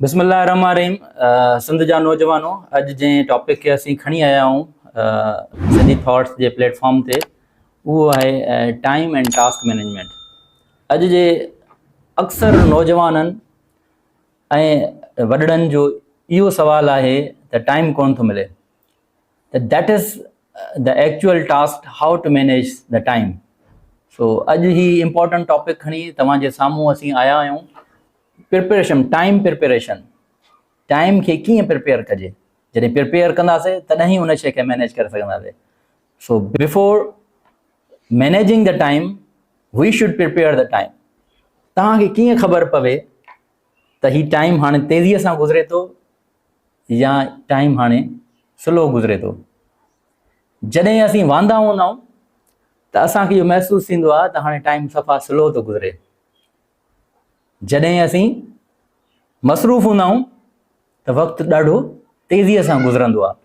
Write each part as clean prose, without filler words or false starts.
बिस्मिल्लाहिर्रहमानिर्रहीम। सिंध जा नौजवानों, अज जे टॉपिक के असीं खणी आया आहियूं सिंधी थॉट्स जे प्लेटफॉर्म ते, उहो आहे टाइम एंड टास्क मैनेजमेंट। अॼु जे अक्सर नौजवाननि ऐं वॾड़नि जो इहो सुवाल आहे त टाइम कोन थो मिले, त that is the actual task, how to manage the time. So अॼु ही इम्पोर्टेंट टॉपिक खणी तव्हांजे साम्हूं असीं आया आहियूं। प्रिपरेशन, टाइम खे कीअं प्रिपेयर कजे। जॾहिं प्रिपेयर कंदासीं तॾहिं ई उन शइ खे मैनेज करे सघंदासीं। So before managing the time we should prepare the time. तव्हांखे कीअं ख़बर पवे त ही टाइम हाणे तेज़ीअ सां गुज़रे थो या टाइम हाणे स्लो गुज़रे थो। जॾहिं असीं वांदा हूंदा आहियूं त असांखे इहो महसूसु थींदो आहे त हाणे टाइम सफ़ा स्लो थो गुज़रे। जॾहिं असीं मसरूफ़ हूंदा आहियूं त वक़्तु ॾाढो तेज़ीअ सां गुज़रंदो आहे।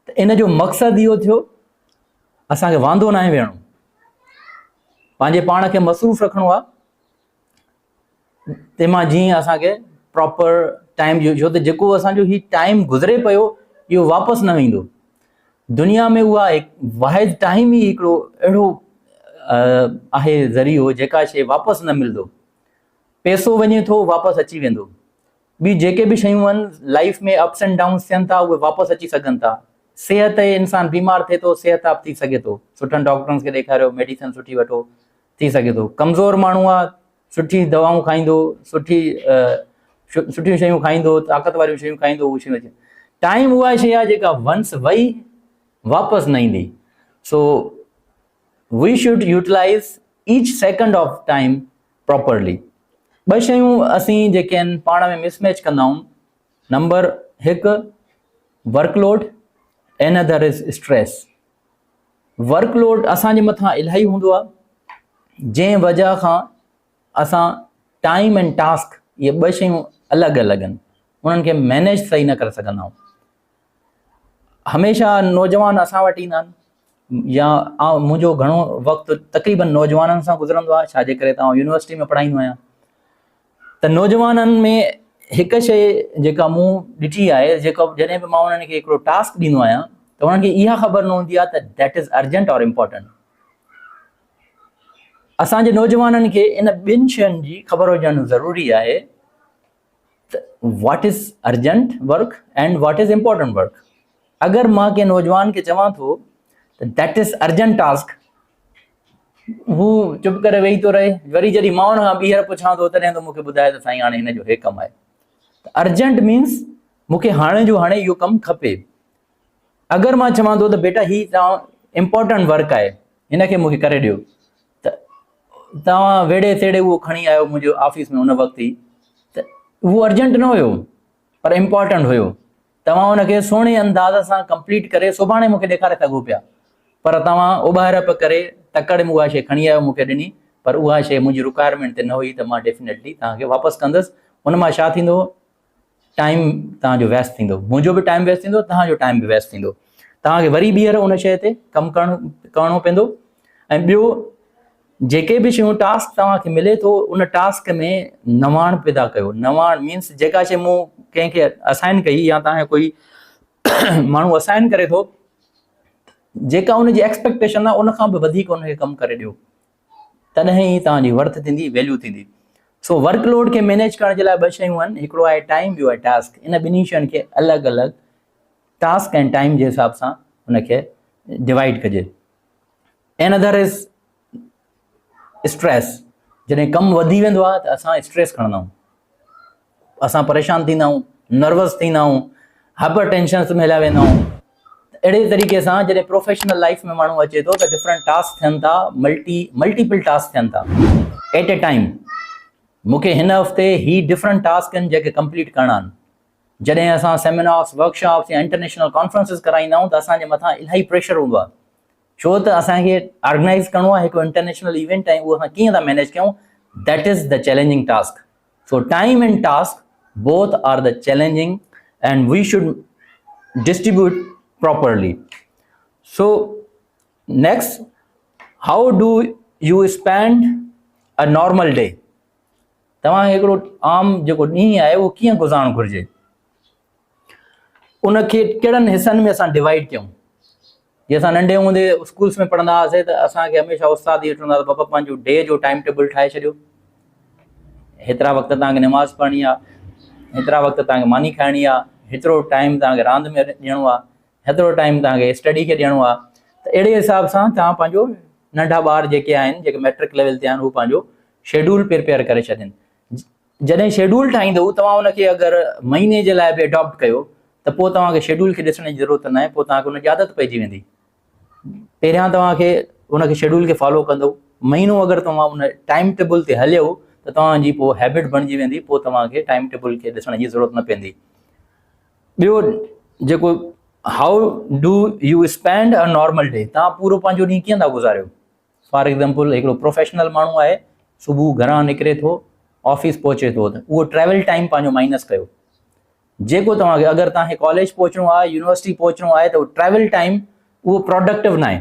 त इन जो मक़सदु इहो थियो, असांखे वांदो न आहे वेहणो, पंहिंजे पाण खे मसरूफ़ रखिणो आहे। तंहिंमां जीअं असांखे प्रॉपर टाइम जो, छो त जेको असांजो ही टाइम गुज़रे पियो इहो वापसि न ईंदो। दुनिया में उहा वाहिद टाइम ई हिकिड़ो अहिड़ो आहे ज़रियो जेका शइ वापसि न मिलंदो। पैसो वञे थो वापसि अची वेंदो, ॿी जेके बि शयूं आहिनि लाइफ में अप्स एंड डाउन्स थियनि था उहे वापसि अची सघनि था। सिहत, इंसानु बीमार थिए थो, सिहताब थी सघे थो, सुठनि डॉक्टरनि खे ॾेखारियो, मेडिसिन सुठी वठो, थी सघे थो। कमज़ोर माण्हू आहे, सुठी दवाऊं खाईंदो, सुठियूं शयूं खाईंदो, ताक़त वारियूं शयूं खाईंदो, उहे शयूं अचे। टाइम उहा शइ आहे जेका वंस वई वापसि न ईंदी। So we should utilise each second of time properly. ॿ शयूं असीं जेके आहिनि पाण में मिसमैच कंदा आहियूं। Number 1 workload, and other is stress. Workload असांजे मथां इलाही हूंदो आहे, जंहिं वजह खां असां टाइम एंड टास्क इहे ॿ शयूं अलॻि अलॻि आहिनि, उन्हनि खे मैनेज सही न करे सघंदा आहियूं। हमेशह नौजवान असां वटि ईंदा आहिनि, या मुंहिंजो घणो वक़्तु तक़रीबन नौजवाननि सां गुज़रंदो आहे, छाजे करे तव्हां यूनिवर्सिटी में पढ़ाईंदो आहियां। त नौजवाननि में हिकु शइ जेका मूं ॾिठी आहे, जेको जॾहिं बि मां उन्हनि खे हिकिड़ो टास्क ॾींदो आहियां त उन्हनि खे इहा ख़बर न हूंदी आहे त दैट इज़ अर्जेंट और इम्पोर्टेंट। असांजे नौजवाननि खे इन ॿिनि शयुनि जी ख़बर हुजणु ज़रूरी आहे त what is urgent work and what is important work. अगरि मां कंहिं नौजवान खे चवां थो त दैट इज़ अर्जेंट टास्क, हू चुप करे वेही थो रहे। वरी जॾहिं मां हुन खां ॿीहर पुछां थो तॾहिं त मूंखे ॿुधाए त साईं हाणे हिन जो हे कमु आहे। त अर्जेंट मीन्स मूंखे हाणे जो हाणे इहो कमु खपे। अगरि मां चवां थो त बेटा ही तव्हां इम्पोर्टेंट वर्क आहे, हिन खे मूंखे करे ॾियो, त तव्हां वेड़े तेड़े उहो खणी आयो मुंहिंजो ऑफिस में उन वक़्तु ई, त उहो अर्जेंट न हुयो पर इम्पोर्टेंट हुयो। तव्हां हुनखे सुहिणे अंदाज़ सां कंप्लीट करे सुभाणे मूंखे ॾेखारे सघो पिया, पर तव्हां उॿारप करे तकड़ि में उहा शइ खणी आयो मूंखे ॾिनी, पर उहा शइ मुंहिंजी रिक्वायरमेंट ते न हुई, त मां डेफिनेटली तव्हांखे वापसि कंदुसि। उन मां छा थींदो, टाइम तव्हांजो वेस्ट थींदो, मुंहिंजो बि टाइम वेस्ट थींदो, तव्हांजो टाइम बि वेस्ट थींदो। तव्हांखे वरी ॿीहर उन शइ ते कमु करिणो पवंदो। ऐं ॿियो, जेके बि शयूं टास्क तव्हांखे मिले थो उन टास्क में नवाण पैदा कयो। नवाण मीन्स जेका शइ मूं कंहिंखे असाइन कई या तव्हांखे कोई माण्हू असाइन करे थो, जेका उनजी एक्सपेक्टेशन आहे उन खां बि वधीक उनखे कमु करे ॾियो, तॾहिं ई तव्हांजी वर्थ थींदी, वैल्यू थींदी। सो वर्कलोड खे मैनेज करण जे लाइ ॿ शयूं आहिनि, हिकिड़ो आहे टाइम, ॿियो आहे टास्क। इन ॿिन्ही शयुनि खे अलॻि अलॻि टास्क ऐं टाइम जे हिसाब सां उनखे डिवाइड कजे। And other is stress. जॾहिं कमु वधी वेंदो आहे त असां स्ट्रेस खणंदा आहियूं, असां परेशान थींदा आहियूं, नर्वस थींदा आहियूं, हाइपर टेंशन में हलिया वेंदा आहियूं। अहिड़े तरीक़े सां जॾहिं प्रोफेशनल लाइफ में माण्हू अचे थो त डिफरेंट टास्क थियनि था, मल्टीपल टास्क थियनि था एट ए टाइम। मूंखे हिन हफ़्ते ही डिफरेंट टास्क आहिनि जेके कंप्लीट करणा आहिनि। जॾहिं असां सेमिनार्स, वर्कशॉप्स या इंटरनेशनल कॉन्फ्रेंसिस कराईंदा आहियूं त असांजे मथां इलाही प्रेशर हूंदो आहे, छो त असांखे ऑर्गेनाइज़ करिणो आहे हिकु इंटरनेशनल इवेंट, ऐं उहो असां कीअं था मैनेज कयूं, that is the challenging task. So time and task both are the challenging and we should distribute properly. So next, how do you spend a normal day? तव्हांखे हिकिड़ो आम जेको ॾींहुं आहे उहो कीअं गुज़ारणु घुरिजे, उनखे कहिड़नि हिसनि में असां डिवाइड कयूं। जीअं असां नंढे हूंदे स्कूल्स में पढ़ंदा हुआसीं त असांखे हमेशह उस्ताद इहो चवंदा हुआ, बाबा पंहिंजो डे जो टाइम टेबल ठाहे छॾियो, हेतिरा वक़्तु तव्हांखे निमाज़ पढ़णी आहे, हेतिरा वक़्तु तव्हांखे मानी खाइणी आहे, हेतिरो टाइम तव्हांखे रांदि में ॾियणो आहे, हेतिरो टाइम तव्हांखे स्टडी खे ॾियणो आहे। त अहिड़े हिसाब सां तव्हां पंहिंजो नंढा ॿार जेके आहिनि, जेके मैट्रिक लेवल ते आहिनि, हू पंहिंजो शेड्यूल प्रिपेयर करे छॾनि। जॾहिं शेड्यूल ठाहींदव तव्हां उनखे अगरि महीने जे लाइ बि एडॉप्ट कयो त पोइ तव्हांखे शेड्यूल खे ॾिसण जी ज़रूरत न आहे, पोइ तव्हांखे उनजी आदत पइजी वेंदी। पहिरियां तव्हांखे उनखे शेड्यूल खे फॉलो कंदव, महीनो अगरि तव्हां उन टाइम टेबल ते हलियो त तव्हांजी पोइ हैबिट बणिजी वेंदी, पोइ तव्हांखे टाइम टेबल खे ॾिसण जी ज़रूरत न पवंदी। ॿियो जेको how do you spend a normal day, तव्हां पूरो पंहिंजो ॾींहुं कीअं था गुज़ारियो। फॉर एग्ज़ाम्पल हिकिड़ो प्रोफेशनल माण्हू आहे, सुबुह घरां निकिरे थो, ऑफिस पहुचे थो, त उहो ट्रैवल टाइम पंहिंजो माइनस कयो। जेको तव्हांखे अगरि तव्हांखे कॉलेज पहुचणो आहे, यूनिवर्सिटी पहुचणो आहे, त उहो ट्रैवल टाइम उहो प्रोडक्टिव न आहे।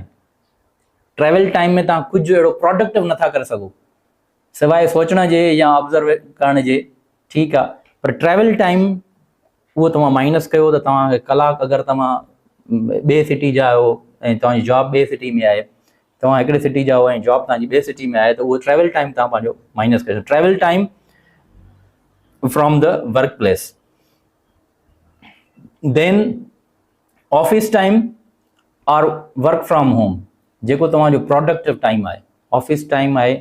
ट्रैवल टाइम में तव्हां कुझु अहिड़ो प्रोडक्टिव नथा करे सघो सवाइ सोचण जे या ऑब्ज़र्व करण जे, ठीकु आहे, पर ट्रैवल टाइम उहो तव्हां माइनस कयो त तव्हांखे कलाक अगरि तव्हां ॿिए सिटी जा आहियो ऐं तव्हांजी जॉब ॿिए सिटी में आहे, तव्हां हिकिड़े सिटी जा आहियो ऐं जॉब तव्हांजी ॿिए सिटी में आहे, त उहो ट्रैवल टाइम तव्हां पंहिंजो माइनस कयो। Travel time from the work place. Then office time और वर्क फ्रॉम होम, जेको तव्हांजो प्रोडक्टिव टाइम आहे, ऑफिस टाइम आहे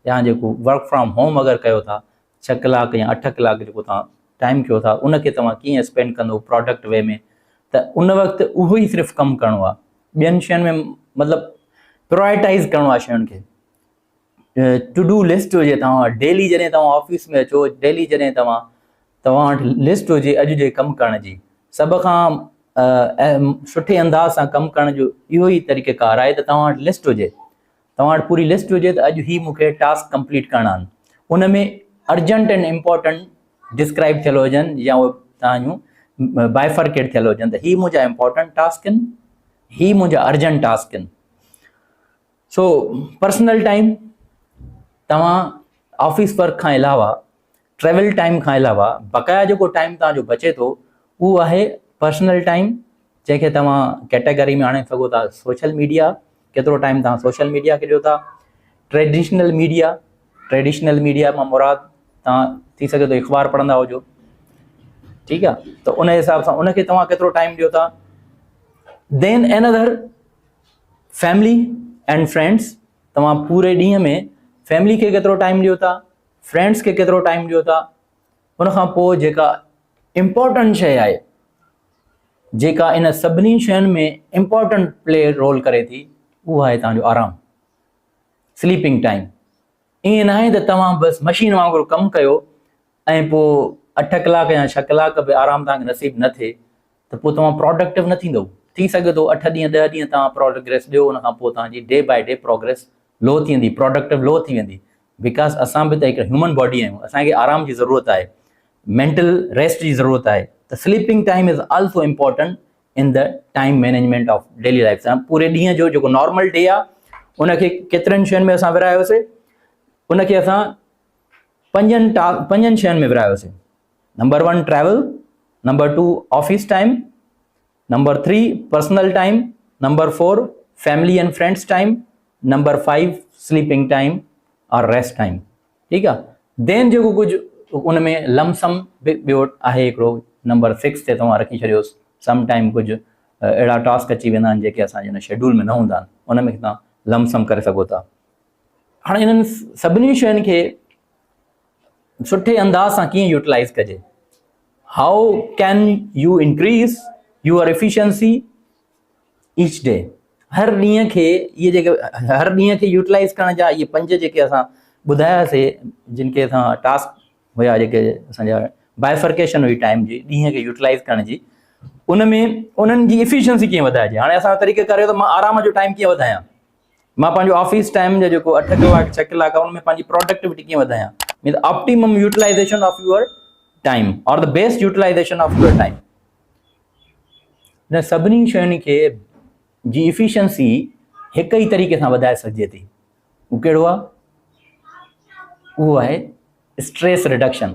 या जेको वर्क फ्रॉम होम अगरि कयो था 6 कलाक या 8 कलाक जेको तव्हां टाइम कयो था, उनखे तव्हां कीअं स्पेंड कंदो प्रोडक्ट वे में, त उन वक़्तु उहो ई सिर्फ़ु कमु करिणो आहे। ॿियनि शयुनि में मतिलबु प्रायोरिटाइज़ करिणो आहे शयुनि खे। टू डू लिस्ट हुजे तव्हां वटि, डेली जॾहिं तव्हां ऑफिस में अचो, डेली जॾहिं तव्हां वटि लिस्ट हुजे अॼु जे कमु करण जी, सभ खां सुठे अंदाज़ सां कमु करण जो इहो ई तरीक़ेकार आहे त तव्हां वटि लिस्ट हुजे, तव्हां वटि पूरी लिस्ट हुजे त अॼु ही मूंखे टास्क कंप्लीट करणा आहिनि। उन में अर्जेंट एंड इम्पॉर्टेंट डिस्क्राइब थियल हुजनि या उहे तव्हांजूं बाइफर्केट थियल हुजनि, त ही मुंहिंजा इम्पॉर्टेंट टास्क आहिनि, ही मुंहिंजा अर्जेंट टास्क आहिनि। सो पर्सनल टाइम, तव्हां ऑफिस वर्क खां अलावा, ट्रैवल टाइम खां अलावा बक़ाया जेको टाइम तव्हांजो बचे थो उहो आहे पर्सनल टाइम, जंहिंखे तव्हां कैटेगरी में आणे सघो था सोशल मीडिया, केतिरो टाइम तव्हां सोशल मीडिया खे ॾियो था। ट्रेडिशनल मीडिया, ट्रेडिशनल मीडिया मां मुराद तव्हां थी सघे थो अख़बार पढ़ंदा हुजो, ठीकु आहे, त उन हिसाब सां उनखे तव्हां केतिरो टाइम ॾियो था। देन एनदर फैमिली एंड फ्रेंड्स, तव्हां पूरे ॾींहं में फैमिली खे केतिरो टाइम ॾियो था, फ्रेंड्स खे केतिरो टाइम ॾियो था। उनखां पोइ जेका इम्पॉर्टेंट शइ आहे, जेका इन सभिनी शयुनि में इम्पॉर्टेंट प्ले रोल करे थी, उहो आहे तव्हांजो आराम, स्लीपिंग टाइम। ईअं न आहे त तव्हां बसि मशीन वांगुरु कमु कयो ऐं पोइ 8 कलाक या 6 कलाक बि आराम तव्हांखे नसीब न थिए, त पोइ तव्हां प्रोडक्टिव न थींदव। थी सघे थो 8 ॾींहं 10 ॾींहं तव्हां प्रोग्रेस ॾियो, उनखां पोइ तव्हांजी डे बाय डे प्रोग्रेस लो थी वेंदी, प्रोडक्टिव लो थी वेंदी। बिकॉज़ असां बि त हिकु ह्यूमन बॉडी आहियूं, असांखे आराम जी ज़रूरत आहे, मेंटल रेस्ट जी ज़रूरत आहे। त sleeping time is also important in the time management of daily life. सां पूरे ॾींहं जो जेको नॉर्मल डे आहे उनखे केतिरनि शयुनि में असां विरायोसीं, उनखे असां पंजनि शयुनि में विरायोसीं। Number 1 travel, number 2 office time, number 3 personal time, number 4 family and friends time, number 5 sleeping time और रेस्ट टाइम, ठीकु आहे। देन जेको कुझु उन में लमसम ॿियो आहे हिकिड़ो, नंबर 6 ते तव्हां रखी छॾियोसि। सम टाइम कुझु अहिड़ा टास्क अची वेंदा आहिनि जेके असांजे हिन शेड्यूल में न हूंदा आहिनि, उन में तव्हां लमसम करे सघो था। हाणे इन्हनि सभिनी शयुनि खे सुठे अंदाज़ सां कीअं यूटिलाइज़ कजे, how can you increase your efficiency each day. हर ॾींहं खे इहे जेके हर ॾींहं खे यूटिलाइज़ करण जा इहे 5 जेके असां ॿुधायासीं, जिन खे असां टास्क हुया, जेके असांजा बाइफर्केशन हुई टाइम जी, ॾींहं खे यूटिलाइज़ करण जी, उन में उन्हनि जी एफिशिएंसी कीअं वधाइजे। हाणे असां तरीक़े करे त मां आराम जो टाइम कीअं वधायां, मां पंहिंजो ऑफिस टाइम जो जेको 8 कलाक 6 कलाक आहे उन में पंहिंजी प्रोडक्टिविटी कीअं वधायां, mean optimum utilisation of your time और the best utilisation of your time. इन सभिनी शयुनि खे जी एफिशिएंसी हिक ई तरीक़े सां वधाए सघिजे थी। उहो कहिड़ो आहे? उहो आहे स्ट्रेस रिडक्शन।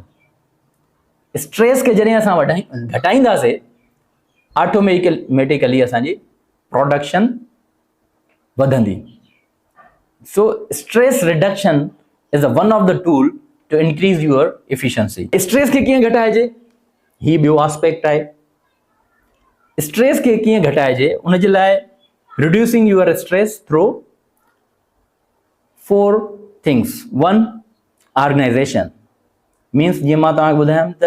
स्ट्रेस के जॾहिं असां घटाईंदासीं ऑटोमेटिकली असांजी प्रोडक्शन वधंदी। So stress reduction is one of the tool to increase your efficiency. Stress के कीअं घटाइजे, ही ॿियो आस्पेक्ट आहे। स्ट्रेस के कीअं घटाइजे, उन जे लाइ reducing your stress through 4 things. 1 organisation means जीअं मां तव्हांखे ॿुधायमि त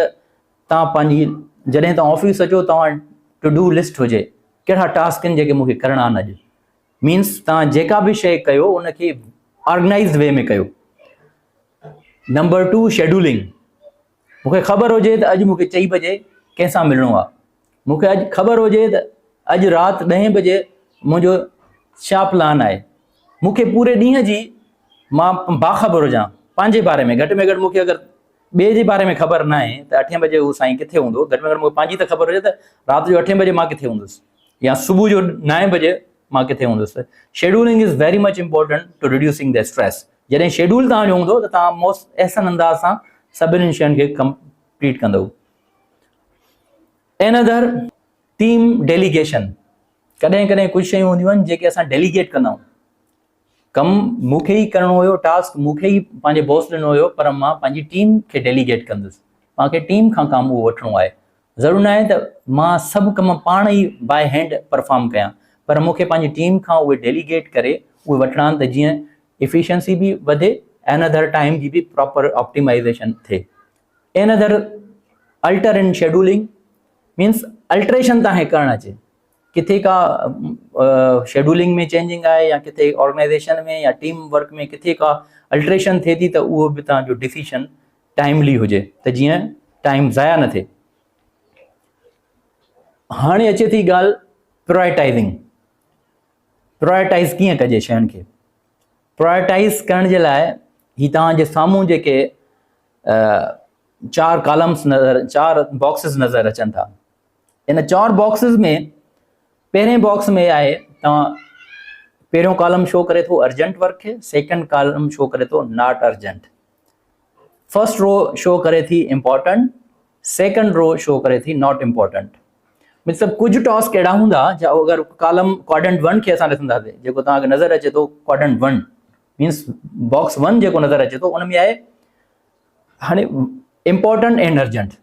तव्हां पंहिंजी जॾहिं तव्हां ऑफिस अचो तव्हां टू डू लिस्ट हुजे कहिड़ा टास्क आहिनि जेके मूंखे करणा आहिनि अॼु। मीन्स तव्हां जेका बि शइ कयो उनखे ऑर्गेनाइज़्ड वे में कयो। Number 2 scheduling. मूंखे ख़बर हुजे त अॼु मूंखे 4 बजे कंहिंसां मिलणो आहे, मूंखे अॼु ख़बर हुजे त अॼु राति 10 बजे मुंहिंजो छा प्लान आहे, मूंखे पूरे ॾींहं जी मां बाख़बर हुजां पंहिंजे बारे में। घटि में घटि मूंखे अगरि ॿिए जे बारे में ख़बर न आहे त 8 बजे उहो साईं किथे हूंदो, घटि में घटि मूंखे पंहिंजी त ख़बर हुजे त राति जो 8 बजे मां किथे हूंदुसि या सुबुह जो 9 बजे मां किथे हूंदुसि। Scheduling is very much important to reducing the stress. जॾहिं शेड्यूल तव्हांजो हूंदो त तव्हां मोस्ट अहसन अंदाज़ सां सभिनी शयुनि खे कंप्लीट कंदव। Another team delegation. कॾहिं कॾहिं कुझु शयूं हूंदियूं आहिनि जेके असां डेलीगेट कंदा आहियूं। कमु मूंखे ई करिणो हुयो, टास्क मूंखे ई पंहिंजे बॉस ॾिनो हुयो, पर मां पंहिंजी टीम खे डेलीगेट कंदुसि। मूंखे टीम खां कमु उहो वठिणो आहे। ज़रूरु न आहे त मां सभु कम पाण ई बाय हैंड परफॉर्म कयां, पर मूंखे पंहिंजी टीम खां उहे डेलीगेट करे उहे वठिणा आहिनि त जीअं एफिशिएंसी बि वधे, एनदर टाइम जी बि प्रॉपर ऑप्टिमाइज़ेशन थिए। एनदर अल्टर इन शेड्यूलिंग मीन्स अल्ट्रेशन तव्हांखे करणु अचे। किथे का शेड्यूलिंग में चेंजिंग आहे या किथे ऑर्गेनाइजेशन में या टीम वर्क में किथे का अल्ट्रेशन थिए थी त उहो बि तव्हांजो डिसीशन टाइमली हुजे त जीअं टाइम ज़ाया न थिए। हाणे अचे थी ॻाल्हि प्रायोरिटाइज़िंग। प्रायोरिटाइज़ कीअं कजे शयुनि खे। प्रायोरिटाइज़ करण जे लाइ ही तव्हांजे साम्हूं जेके 4 कॉलम्स नज़र 4 बॉक्सिस नज़र अचनि था। इन 4 बॉक्सिस में पहिरें बॉक्स में आहे तव्हां पहिरियों कॉलम शो करे थो अर्जेंट वर्क खे, सेकंड कॉलम शो करे थो not urgent, first row show करे थी इम्पॉर्टेंट, सेकंड रो शो करे थी नॉट इम्पॉर्टेंट। मतिलबु कुझु टास्क अहिड़ा हूंदा जो अगरि कॉलम क्वाड्रेंट 1 खे असां ॾिसंदासीं, जेको तव्हांखे नज़र अचे थो क्वाड्रेंट 1 मीन्स बॉक्स 1 जेको नज़र अचे थो उन में आहे हाणे इम्पॉर्टेंट एंड अर्जेंट।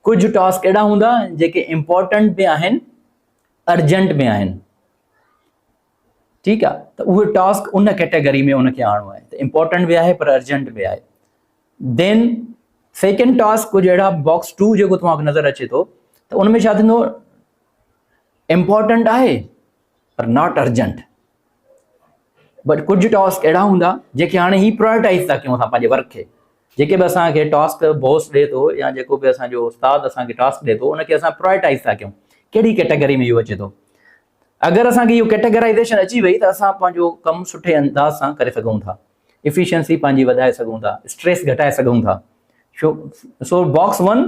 कुझु टास्क अहिड़ा हूंदा जेके इम्पॉर्टेंट बि आहिनि अर्जेंट में आहिनि, ठीकु आहे, त उहे टास्क उन कैटेगरी में उनखे आणणो आहे, त इम्पॉर्टेंट बि आहे पर अर्जेंट बि आहे। देन सेकेंड टास्क कुझु अहिड़ा बॉक्स 2 जेको तव्हांखे नज़र अचे थो त उन में छा थींदो, इम्पॉर्टेंट आहे पर नॉट अर्जेंट। बट कुझु टास्क अहिड़ा हूंदा जेके हाणे ही प्रायोरिटाइज़ था कयूं असां पंहिंजे वर्क खे। जेके बि असांखे टास्क बॉस ॾिए थो या जेको बि असांजो उस्ताद असांखे टास्क ॾिए थो उनखे असां प्रायोरिटाइज़ था कयूं, कहिड़ी कैटेगरी में इहो अचे थो। अगरि असांखे इहो कैटेगराइज़ेशन अची वई त असां पंहिंजो कमु सुठे अंदाज़ सां करे सघूं था, एफिशिएंसी पंहिंजी वधाए सघूं था, स्ट्रेस घटाए सघूं था। सो box 1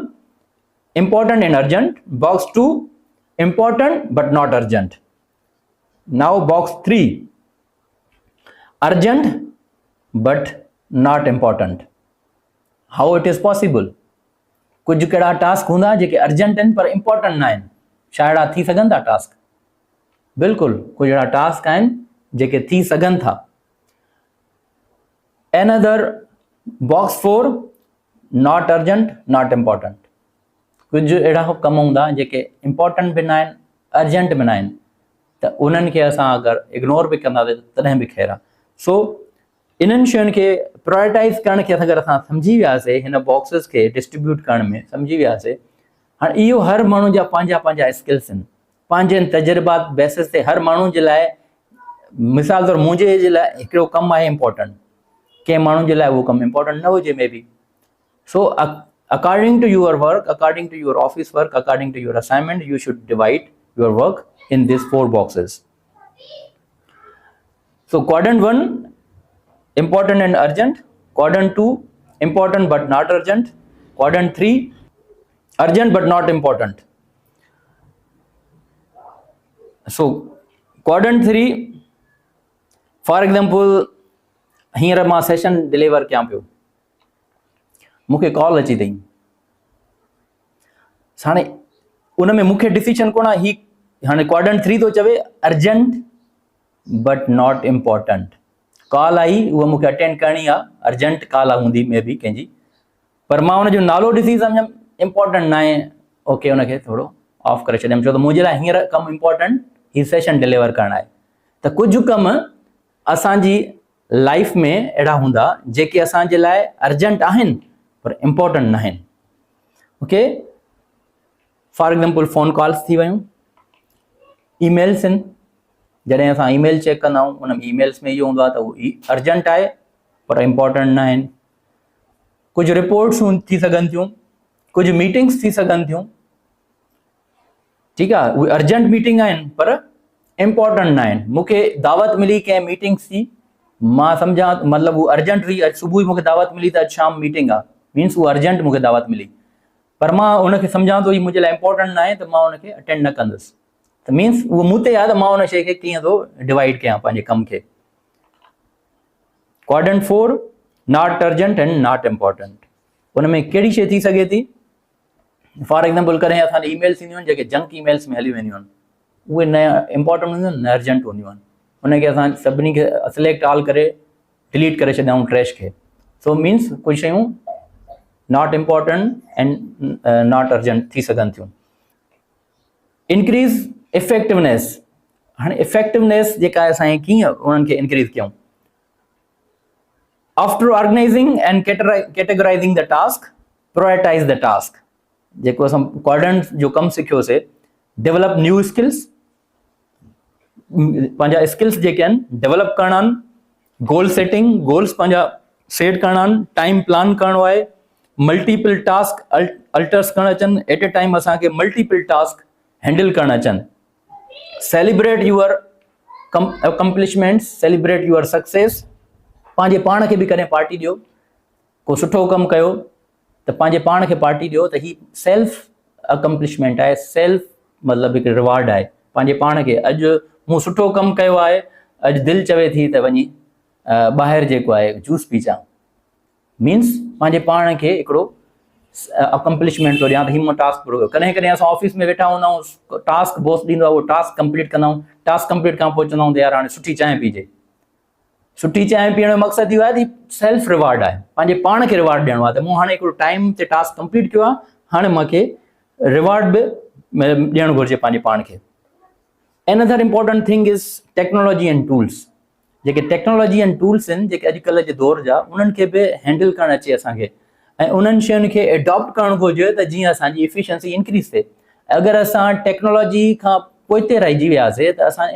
important and urgent, box 2 important but not urgent. Now box 3 urgent but not important. How it is possible. कुझु कहिड़ा टास्क हूंदा जेके अर्जेंट आहिनि पर इम्पॉर्टेंट न आहिनि। छा अहिड़ा थी सघनि था टास्क? बिल्कुलु, कुझु अहिड़ा टास्क आहिनि जेके थी सघनि था। Another box 4 not urgent not important. कुझु अहिड़ा कम हूंदा जेके इम्पॉर्टेंट बि न आहिनि अर्जेंट बि न आहिनि, त उन्हनि खे असां अगरि इग्नोर बि कंदासीं तॾहिं बि ख़ैरु आहे। सो इन्हनि शयुनि खे प्रायोरिटाइज़ करण खे अगरि असां सम्झी वियासीं, हिन बॉक्सिस खे डिस्ट्रीब्यूट करण में सम्झी वियासीं, हाणे इहो हर माण्हू जा पंहिंजा पंहिंजा स्किल्स आहिनि, पंहिंजे तजुर्बात बेसिस ते हर माण्हू जे लाइ। मिसाल तौरु मुंहिंजे जे लाइ हिकिड़ो कमु आहे इम्पॉर्टेंट, कंहिं माण्हू जे लाइ उहो कमु इम्पॉर्टेंट न हुजे may be. So according to your work, according to your office work, according to your assignment, you should divide your work in this 4 boxes. So quadrant 1 important and urgent, quadrant 2 important but not urgent, quadrant 3 urgent but not important. So quadrant 3 for example हींअर मां session deliver कयां पियो, मूंखे call अची अथई, हाणे उन में मूंखे डिसीजन कोन आहे, ही हाणे क्वाड्रेंट 3 थो चवे urgent but not important. Call आई उहा मूंखे अटेंड करणी आहे, अर्जेंट कॉल हूंदी मे बी कंहिंजी, पर मां हुनजो नालो ॾिसी सम्झमि इम्पोर्टेंट न आहे, ओके हुनखे थोरो ऑफ करे छॾियमि, छो त मुंहिंजे लाइ हींअर कमु इम्पोर्टेंट ही सेशन डिलीवर करणु आहे। त कुझु कम असांजी लाइफ में अहिड़ा हूंदा जेके असांजे लाइ अर्जेंट आहिनि पर इम्पोर्टेंट न आहिनि। Okay, for example phone calls थी वियूं, ईमेल्स आहिनि, जॾहिं असां ईमेल चेक कंदा आहियूं उन में ईमेल्स में इहो हूंदो आहे त उहो अर्जेंट आहे पर इम्पोर्टेंट न आहिनि। कुझु रिपोर्ट्स थी सघनि थियूं, कुझु मीटिंग्स थी सघनि थियूं, ठीकु आहे, उहे अर्जेंट मीटिंग आहिनि पर इम्पोर्टेंट न आहिनि। मूंखे दावत मिली कंहिं मीटिंग्स जी, मां सम्झां मतिलबु उहा अर्जेंट हुई, अॼु सुबुह मूंखे दावत मिली त अॼु शाम मीटिंग आहे, मीन्स उहा अर्जेंट मूंखे दावत मिली, पर मां उनखे सम्झां थो ही मुंहिंजे लाइ इम्पोर्टेंट न आहे त मां उनखे अटेंड न कंदुसि, त मीन्स उहो मूं ते आहे त मां उन शइ खे कीअं थो डिवाइड कयां पंहिंजे कम खे। Quadrant 4 not urgent and not important, उन में कहिड़ी शइ थी सघे थी, फॉर एग्जाम्पल कॾहिं असांजी ईमेल्स ईंदियूं आहिनि जेके जंक ईमेल्स में हली वेंदियूं आहिनि, उहे न इम्पोर्टेंट हूंदियूं आहिनि न अर्जेंट हूंदियूं आहिनि, उनखे असां सभिनी खे सिलेक्ट ऑल करे डिलीट करे छॾियऊं ट्रैश खे। सो मीन्स कुझु शयूं not important and not urgent थी सघनि थियूं। इंक्रीज़ इफेक्टिवनेस, हाणे इफेक्टिवनेस जेका आहे असांखे कीअं उन्हनि खे इंक्रीज़ कयूं। After organising and categorising the task, prioritise the task, जेको असां क्वाड्रेंट जो कमु सिखियोसीं, डेवलप न्यू स्किल्स, पंहिंजा स्किल्स जेके आहिनि डेवलप करणा आहिनि, गोल सेटिंग, गोल्स पंहिंजा सेट करणा आहिनि, टाइम प्लान करणो आहे, मल्टीपल टास्क अल्टर्स करणु अचनि, एट ए टाइम असांखे मल्टीपल टास्क हैंडल करणु अचनि, celebrate your accomplishments, celebrate your success, पंहिंजे पाण खे बि कॾहिं पार्टी ॾियो, को सुठो कमु कयो त पंहिंजे पाण खे पार्टी ॾियो, त ही सेल्फ अकम्पलिशमेंट आहे, सेल्फ मतिलबु हिकु रिवार्ड आहे पंहिंजे पाण खे। अॼु मूं सुठो कमु कयो आहे, अॼु दिलि चवे थी त वञी ॿाहिरि जेको आहे जूस पी अचां, मीन्स पंहिंजे पाण खे हिकिड़ो अकम्पलिशमेंट थो ॾियां त ही मां टास्क पूरो कयो। कॾहिं कॾहिं असां ऑफिस में वेठा हूंदा आहियूं, टास्क बॉस ॾींदो आहे, उहो टास्क कंप्लीट कंदा आहियूं, टास्क कंप्लीट खां पोइ चवंदा आहियूं त यार हाणे सुठी चांहि पीजे। सुठी चांहि पीअण जो मक़सदु इहो आहे त सेल्फ रिवार्ड आहे, पंहिंजे पाण खे रिवार्ड ॾियणो आहे, त मूं हाणे हिकिड़ो टाइम ते टास्क कंप्लीट कयो आहे, हाणे मूंखे रिवार्ड बि ॾियणु घुरिजे पंहिंजे पाण खे। Another important thing is technology and tools, जेके टेक्नोलॉजी एंड टूल्स आहिनि जेके अॼुकल्ह जे दौर जा, उन्हनि खे बि हैंडल करणु अचे असांखे, ऐं उन्हनि शयुनि खे एडॉप्ट करणु घुरिजे त जीअं असांजी इफिशियंसी इंक्रीज़ थिए। अगरि असां टेक्नोलॉजी खां पोइते रहिजी वियासीं त असां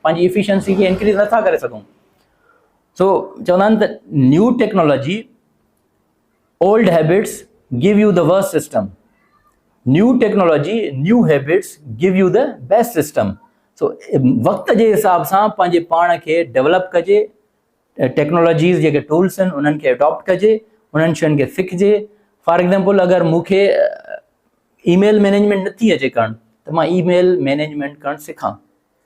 पंहिंजी इफिशियंसी खे इंक्रीज़ नथा करे सघूं। सो चवंदा आहिनि त new technology, old habits give you the worst system, new technology, new habits give you the best system. So वक़्त जे हिसाब सां पंहिंजे पाण खे डेवलप कजे, टेक्नोलॉजीज़ जेके टूल्स आहिनि उन्हनि खे एडॉप्ट कजे, उन्हनि शयुनि खे सिखिजे। फॉर एग्जाम्पल अगरि मूंखे ईमेल मैनेजमेंट नथी अचे करणु, त मां ईमेल मैनेजमेंट करणु सिखां,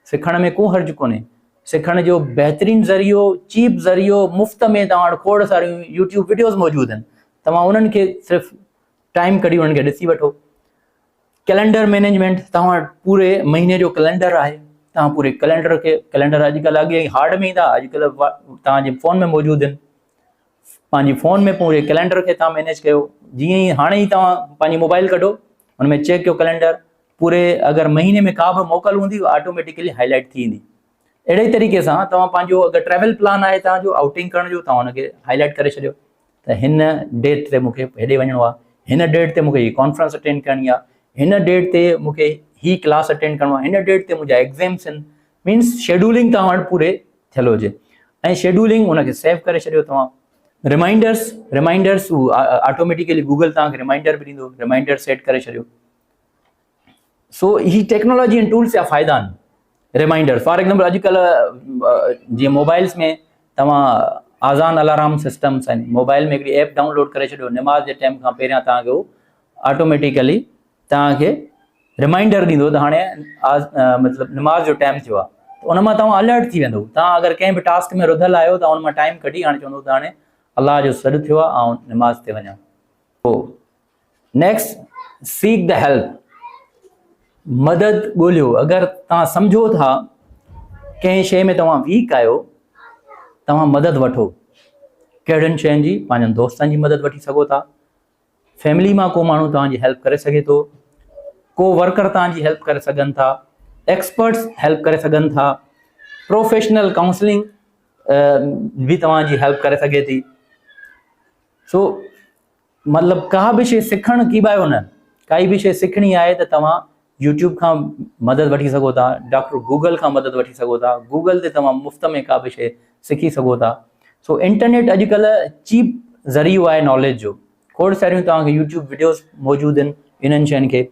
सिखण में को हर्ज कोन्हे। सिखण जो बहितरीनु ज़रियो, चीप ज़रियो, मुफ़्त में तव्हां वटि खोड़ सारियूं यूट्यूब वीडियोज़ मौजूदु आहिनि, तव्हां उन्हनि खे सिर्फ़ु टाइम कढी उन्हनि खे ॾिसी वठो। कैलेंडर मैनेजमेंट, तव्हां वटि पूरे महीने जो कैलेंडर आहे, तव्हां पूरे कैलेंडर अॼुकल्ह अॻे हार्ड में ईंदा, अॼुकल्ह तव्हांजे फ़ोन में मौजूदु आहिनि, पंहिंजी फ़ोन में पूरे कैलेंडर खे तव्हां मैनेज कयो। जीअं ई हाणे ई तव्हां पंहिंजी मोबाइल कढो, हुन में चेक कयो कैलेंडर, पूरे अगरि महीने में का बि मोकल हूंदी ऑटोमेटिकली हाईलाइट थी ईंदी। अहिड़े ई तरीक़े सां तव्हां पंहिंजो अगरि ट्रैवल प्लान आहे तव्हांजो आउटिंग करण जो, तव्हां हुनखे हाईलाइट करे छॾियो त हिन डेट ते मूंखे हेॾे वञिणो आहे, हिन डेट ते मूंखे हीअ कॉन्फ्रेंस अटेंड करणी आहे, हिन डेट ते मूंखे ही क्लास अटेंड करिणो आहे, हिन डेट ते मुंहिंजा एग्ज़ाम्स आहिनि। मीन्स शेड्यूलिंग तव्हां वटि पूरे थियल हुजे, ऐं शेड्यूलिंग हुनखे सेव करे छॾियो तव्हां। रिमाइंडर्स ऑटोमेटिकली गूगल तव्हांखे रिमाइंडर बि ॾींदो, रिमाइंडर सेट करे छॾियो। सो ही टेक्नोलॉजी एंड टूल्स जा फ़ाइदा आहिनि। रिमाइंडर फॉर एग्जाम्पल अॼुकल्ह जीअं मोबाइल्स में तव्हां आज़ान अलार्म सिस्टम्स आहिनि, मोबाइल में हिकिड़ी ऐप डाउनलोड करे छॾियो, निमाज़ जे टाइम खां पहिरियां तव्हांखे उहो ऑटोमेटिकली तव्हांखे रिमाइंडर ॾींदो त हाणे मतिलबु निमाज़ जो टाइम थियो आहे, त उन मां तव्हां अलर्ट थी वेंदो। तव्हां अगरि कंहिं बि टास्क में रुधल आहियो त उन मां टाइम कढी हाणे चवंदो त हाणे अलाह जो सॾु थियो आहे, ऐं निमाज़ ते वञा। नेक्स्ट, सीक द हेल्प, मदद ॻोल्हियो। अगरि तव्हां सम्झो था कंहिं शइ में तव्हां वीक आहियो, तव्हां मदद वठो। कहिड़ियुनि शयुनि जी? पंहिंजनि दोस्तनि जी मदद वठी सघो था, फैमिली मां को माण्हू तव्हांजी हेल्प करे सघे थो, को वर्कर तव्हांजी हेल्प करे सघनि था, एक्सपर्ट्स हेल्प करे सघनि था, प्रोफेशनल काउंसलिंग भी तव्हांजी हेल्प करे सघे थी। सो मतिलबु का बि शइ सिखणु की ॿायो न, काई बि शइ सिखणी आहे त तव्हां यूट्यूब खां मदद वठी सघो था, डॉक्टर गूगल खां मदद वठी सघो था, गूगल ते तव्हां मुफ़्त में का बि शइ सिखी सघो था। सो इंटरनेट अॼुकल्ह चीप ज़रियो आहे नॉलेज जो। खोड़ सारियूं तव्हांखे यूट्यूब वीडियोस मौजूदु आहिनि इन्हनि शयुनि खे।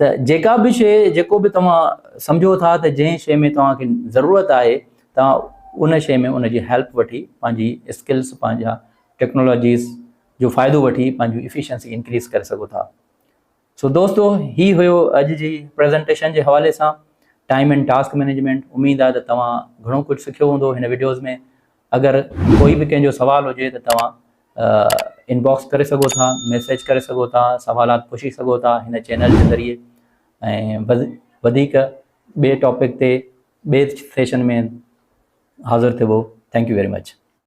त जेका बि शइ, जेको बि तव्हां सम्झो था त जंहिं शइ में तव्हांखे ज़रूरत आहे, तव्हां उन शइ में उनजी हेल्प वठी पंहिंजी स्किल्स, पंहिंजा टेक्नोलॉजीज़ जो फ़ाइदो वठी पंहिंजी इफिशियंसी इंक्रीज़ करे सघो था। सो दोस्तों, ही हुयो अॼु जी प्रेज़ेंटेशन जे हवाले सां टाइम एंड टास्क मैनेजमेंट। उमेदु आहे त तव्हां घणो कुझु सिखियो हूंदो हिन वीडियोज़ में। अगरि कोई बि कंहिंजो सुवाल हुजे त तव्हां इनबॉक्स करे सघो था, मैसेज करे सघो था, सवालात पुछी सघो था हिन चैनल जे ज़रिए। ऐं वधीक ॿिए टॉपिक ते ॿिए सेशन में हाज़िर थिबो। Thank you very much.